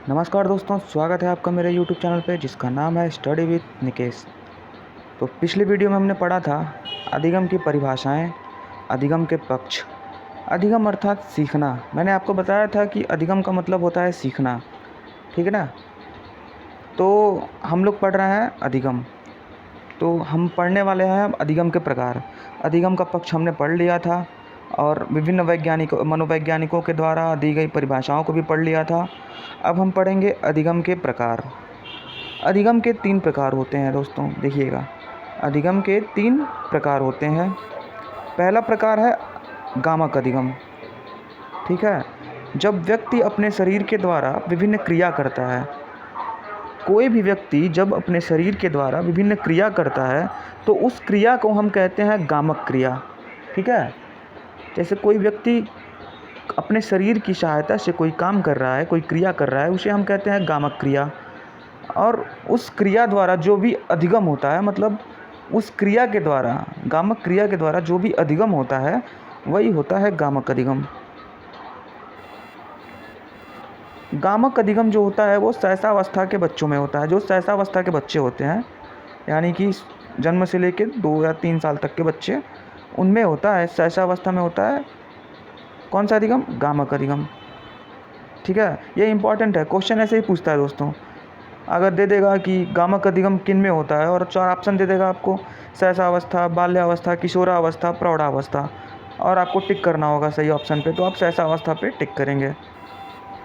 नमस्कार दोस्तों, स्वागत है आपका मेरे यूट्यूब चैनल पे जिसका नाम है स्टडी विद निकेश। तो पिछली वीडियो में हमने पढ़ा था अधिगम की परिभाषाएं, अधिगम के पक्ष। अधिगम अर्थात सीखना। मैंने आपको बताया था कि अधिगम का मतलब होता है सीखना, ठीक है ना। तो हम लोग पढ़ रहे हैं अधिगम। तो हम पढ़ने वाले हैं अब अधिगम के प्रकार। अधिगम का पक्ष हमने पढ़ लिया था और विभिन्न मनोवैज्ञानिकों के द्वारा दी गई परिभाषाओं को भी पढ़ लिया था। अब हम पढ़ेंगे अधिगम के प्रकार। अधिगम के 3 प्रकार होते हैं दोस्तों, देखिएगा। अधिगम के 3 प्रकार होते हैं। पहला प्रकार है गामक अधिगम, ठीक है। जब व्यक्ति अपने शरीर के द्वारा विभिन्न क्रिया करता है, कोई भी व्यक्ति जब अपने शरीर के द्वारा विभिन्न क्रिया करता है तो उस क्रिया को हम कहते हैं गामक क्रिया, ठीक है। जैसे कोई व्यक्ति अपने शरीर की सहायता से कोई काम कर रहा है, कोई क्रिया कर रहा है, उसे हम कहते हैं गामक क्रिया। और उस क्रिया द्वारा जो भी अधिगम होता है, मतलब उस क्रिया के द्वारा, गामक क्रिया के द्वारा जो भी अधिगम होता है वही होता है गामक अधिगम। गामक अधिगम जो होता है वो शैशवावस्था के बच्चों में होता है। जो शैशवावस्था के बच्चे होते हैं, यानी कि जन्म से लेकर 2 या 3 साल तक के बच्चे, उनमें होता है, शैशवावस्था में होता है कौन सा अधिगम? गामक अधिगम, ठीक है। ये इंपॉर्टेंट है, क्वेश्चन ऐसे ही पूछता है दोस्तों। अगर दे देगा कि गामक अधिगम किन में होता है और 4 ऑप्शन दे देगा आपको, शैशवावस्था, बाल्यावस्था, किशोरावस्था, प्रौढ़ावस्था, और आपको टिक करना होगा सही ऑप्शन पे, तो आप शैशवावस्था पे टिक करेंगे,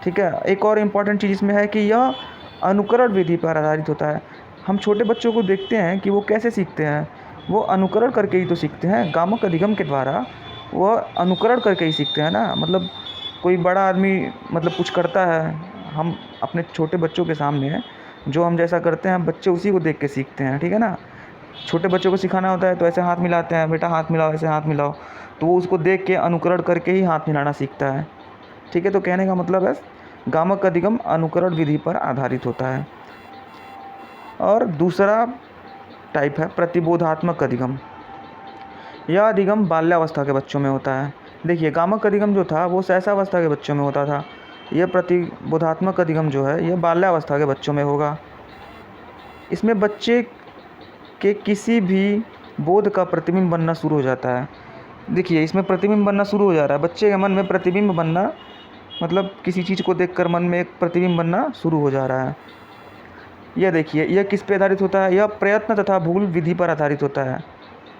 ठीक है। एक और इम्पॉर्टेंट चीज़ इसमें है कि यह अनुकरण विधि पर आधारित होता है। हम छोटे बच्चों को देखते हैं कि वो कैसे सीखते हैं, वो अनुकरण करके ही तो सीखते हैं। गामक अधिगम के द्वारा वह अनुकरण करके ही सीखते हैं ना। मतलब कोई बड़ा आदमी मतलब कुछ करता है, हम अपने छोटे बच्चों के सामने जो हम जैसा करते हैं, बच्चे उसी को देख के सीखते हैं, ठीक है ना। छोटे बच्चों को सिखाना होता है तो ऐसे हाथ मिलाते हैं, बेटा हाथ मिलाओ, ऐसे हाथ मिलाओ, तो वो उसको देख के अनुकरण करके ही हाथ मिलाना सीखता है, ठीक है। तो कहने का मतलब है गामक अधिगम अनुकरण विधि पर आधारित होता है। और दूसरा टाइप है प्रतिबोधात्मक अधिगम। यह अधिगम बाल्यावस्था के बच्चों में होता है। देखिए, गामक अधिगम जो था वो शैशवावस्था के बच्चों में होता था। यह प्रतिबोधात्मक अधिगम जो है, यह बाल्यावस्था के बच्चों में होगा। इसमें बच्चे के किसी भी बोध का प्रतिबिंब बनना शुरू हो जाता है। देखिए, इसमें प्रतिबिंब बनना शुरू हो जा रहा है, बच्चे के मन में प्रतिबिंब बनना, मतलब किसी चीज़ को देखकर मन में एक प्रतिबिंब बनना शुरू हो जा रहा है। यह देखिए, यह किस पे आधारित होता है? यह प्रयत्न तथा भूल विधि पर आधारित होता है,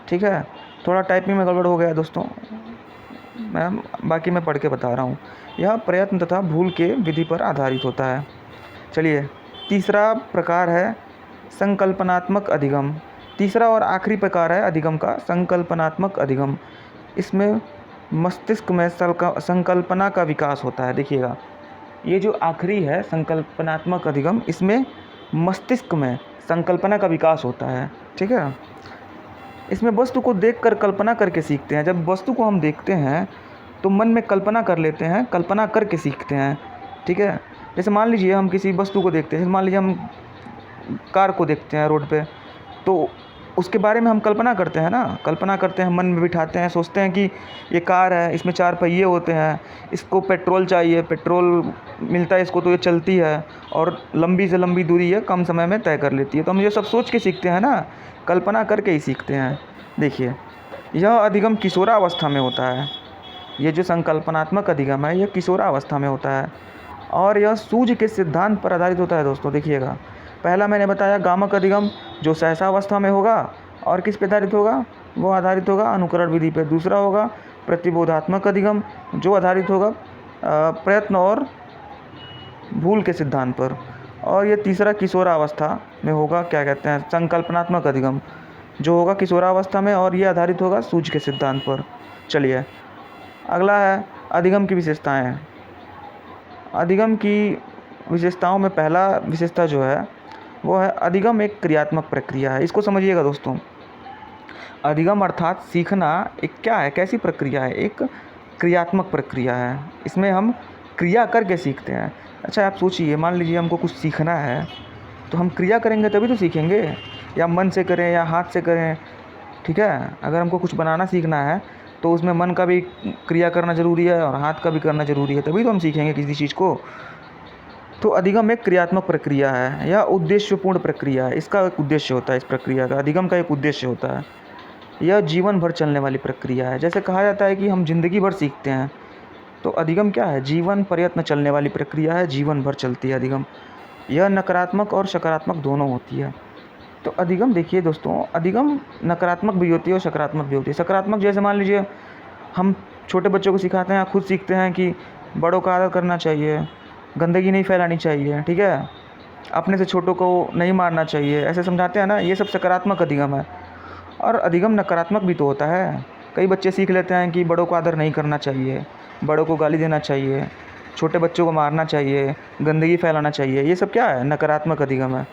ठीक है। थोड़ा टाइपिंग में गड़बड़ हो गया दोस्तों, बाकी मैं पढ़ के बता रहा हूँ। यह प्रयत्न तथा भूल के विधि पर आधारित होता है। चलिए, तीसरा प्रकार है संकल्पनात्मक अधिगम। तीसरा और आखिरी प्रकार है अधिगम का संकल्पनात्मक अधिगम। इसमें मस्तिष्क में संकल्पना का विकास होता है। देखिएगा, ये जो आखिरी है संकल्पनात्मक अधिगम, इसमें मस्तिष्क में संकल्पना का विकास होता है, ठीक है। इसमें वस्तु को देखकर कल्पना करके सीखते हैं। जब वस्तु को हम देखते हैं तो मन में कल्पना कर लेते हैं, कल्पना करके सीखते हैं, ठीक है। जैसे मान लीजिए हम किसी वस्तु को देखते हैं, मान लीजिए हम कार को देखते हैं रोड पे, तो उसके बारे में हम कल्पना करते हैं ना, कल्पना करते हैं, मन में बिठाते हैं, सोचते हैं कि ये कार है, इसमें 4 पहिए होते हैं, इसको पेट्रोल चाहिए, पेट्रोल मिलता है इसको तो ये चलती है, और लंबी से लंबी दूरी है कम समय में तय कर लेती है। तो हम ये सब सोच के सीखते हैं ना, कल्पना करके ही सीखते हैं। देखिए, यह अधिगम किशोरावस्था में होता है। ये जो संकल्पनात्मक अधिगम है, यह किशोरावस्था में होता है और यह सूझ के सिद्धांत पर आधारित होता है दोस्तों। देखिएगा, पहला मैंने बताया गामक अधिगम जो शैशवावस्था में होगा और किस पे आधारित होगा? वो आधारित होगा अनुकरण विधि पे। दूसरा होगा प्रतिबोधात्मक अधिगम जो आधारित होगा प्रयत्न और भूल के सिद्धांत पर। और ये तीसरा किशोरावस्था में होगा, क्या कहते हैं, संकल्पनात्मक अधिगम जो होगा किशोरावस्था में, और ये आधारित होगा सूझ के सिद्धांत पर। चलिए, अगला है अधिगम की विशेषताएं। अधिगम की विशेषताओं में पहला विशेषता जो है वो है अधिगम एक क्रियात्मक प्रक्रिया है। इसको समझिएगा दोस्तों, अधिगम अर्थात सीखना एक क्या है, कैसी प्रक्रिया है? एक क्रियात्मक प्रक्रिया है। इसमें हम क्रिया करके सीखते हैं। अच्छा, आप सोचिए, मान लीजिए हमको कुछ सीखना है तो हम क्रिया करेंगे तभी तो सीखेंगे, या मन से करें या हाथ से करें, ठीक है। अगर हमको कुछ बनाना सीखना है तो उसमें मन का भी क्रिया करना ज़रूरी है और हाथ का भी करना ज़रूरी है, तभी तो हम सीखेंगे किसी चीज़ को। तो अधिगम एक क्रियात्मक प्रक्रिया है या उद्देश्यपूर्ण प्रक्रिया है। इसका एक उद्देश्य होता है, इस प्रक्रिया का, अधिगम का एक उद्देश्य होता है। यह जीवन भर चलने वाली प्रक्रिया है। जैसे कहा जाता है कि हम ज़िंदगी भर सीखते हैं, तो अधिगम क्या है? जीवन प्रयत्न चलने वाली प्रक्रिया है, जीवन भर चलती है अधिगम। यह नकारात्मक और सकारात्मक दोनों होती है। तो अधिगम देखिए दोस्तों, अधिगम नकारात्मक भी होती है और सकारात्मक भी होती है। सकारात्मक जैसे मान लीजिए हम छोटे बच्चों को सिखाते हैं, खुद सीखते हैं कि बड़ों का आदर करना चाहिए, गंदगी नहीं फैलानी चाहिए, ठीक है, अपने से छोटों को नहीं मारना चाहिए, ऐसे समझाते हैं ना, ये सब सकारात्मक अधिगम है। और अधिगम नकारात्मक भी तो होता है। कई बच्चे सीख लेते हैं कि बड़ों को आदर नहीं करना चाहिए, बड़ों को गाली देना चाहिए, छोटे बच्चों को मारना चाहिए, गंदगी फैलाना चाहिए। ये सब क्या है? नकारात्मक अधिगम है,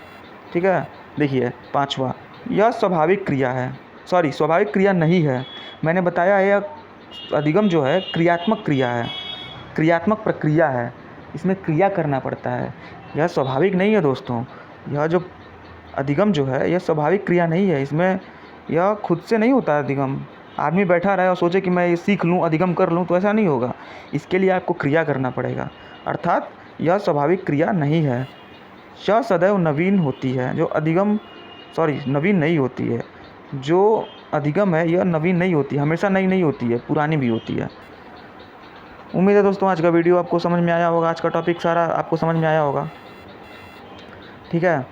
ठीक है। देखिए 5वां, यह स्वाभाविक क्रिया है, सॉरी स्वाभाविक क्रिया नहीं है। मैंने बताया है, यह अधिगम जो है क्रियात्मक क्रिया है, क्रियात्मक प्रक्रिया है, इसमें क्रिया करना पड़ता है। यह स्वाभाविक नहीं है दोस्तों। यह जो अधिगम जो है यह स्वाभाविक क्रिया नहीं है, इसमें यह खुद से नहीं होता है अधिगम। आदमी बैठा रहे और सोचे कि मैं ये सीख लूँ, अधिगम कर लूँ, तो ऐसा नहीं होगा। इसके लिए आपको क्रिया करना पड़ेगा, अर्थात यह स्वाभाविक क्रिया नहीं है। यह सदैव नवीन होती है, जो अधिगम नवीन नहीं होती है। जो अधिगम है यह नवीन नहीं होती, हमेशा नई नहीं होती है, पुरानी भी होती है। उम्मीद है दोस्तों आज का वीडियो आपको समझ में आया होगा, आज का टॉपिक सारा आपको समझ में आया होगा, ठीक है।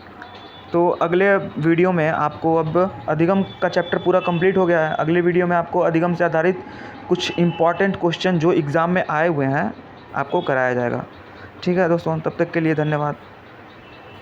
तो अगले वीडियो में आपको, अब अधिगम का चैप्टर पूरा कंप्लीट हो गया है, अगले वीडियो में आपको अधिगम से आधारित कुछ इम्पॉर्टेंट क्वेश्चन जो एग्ज़ाम में आए हुए हैं आपको कराया जाएगा, ठीक है दोस्तों। तब तक के लिए धन्यवाद।